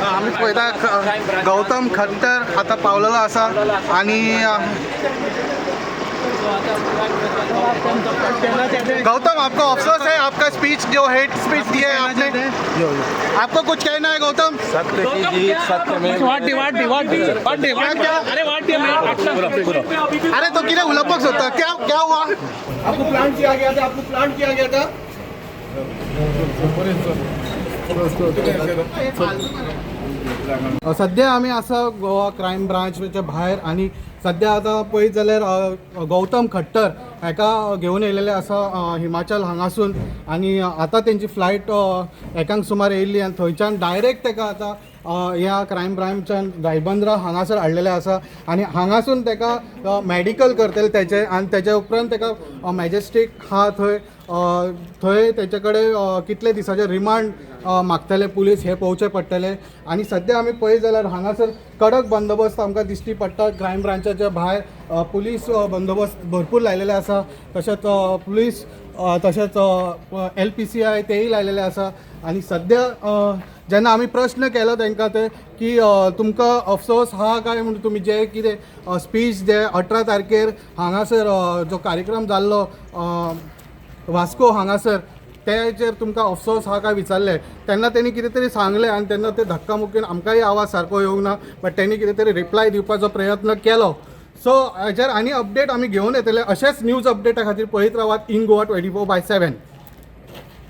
आम्ही पळयता गौतम खट्टर आता पावलेलो आसा आणि गौतम आपको अफसोस है आपका स्पीच जो हेट स्पीच दिया है आपने आपको कुछ कहना है गौतम सत्य की जीत सत्य में अरे तो किधर उलपक्स होता क्या हुआ आपको प्लांट किया गया था सध्या आम्ही असं गोवा क्राईम ब्रांचच्या भायर आणि सध्या आता पळयत जाल्यार गौतम खट्टर हेका घेवन येयलेले आसा हिमाचल हांगासून आणि आता तेंची फ्लायट एकांक सुमार येयल्ली आनी थंयच्यान डायरेक्ट तेका आता ह्या क्रायम ब्रांचान गायबंदरा हांगासर हाडलेले आसा आणि हांगासून तेका मेडिकल करतले तेचे आणि तेच्या उपरांत तेका मॅजेस्टीक हा थंय तेचे कडेन कितले दिसाचे रिमांड मागतले पुलीस हे पळोवचे पडटले आणि सध्या आमी पळयत जाल्यार हांगासर कडक बंदोबस्त आमकां दिश्टी पडटा क्रायम ब्रांचाच्या भायर पुलीस बंदोबस्त भरपूर लायलेले आसा तशेंच पुलीस तशेंच LPCI तेय लायलेले आसा आणि सध्या जेन्ना आमी प्रश्न केलो तांकां ते की तुमकां अफसोस हा काय म्हणून तुमी जे कितें स्पीच जे 18 तारखेर हांगासर जो कार्यक्रम जाल्लो वास्को हांगासर तेचेर तुमकां अफसोस हा काय विचारले तेन्ना तेणी कितें तरी सांगलें आनी तेन्ना ते धक्कामुक्कीन आमकांय आवाज सारको येवंक ना बट तेणी कितें तरी रिप्लाय दिवपाचो प्रयत्न केलो सो हेचेर आनी अपडेट आमी घेवन येतले अशेंच न्यूज अपडेटा खातीर पळयत रावात इन गोवा 24/7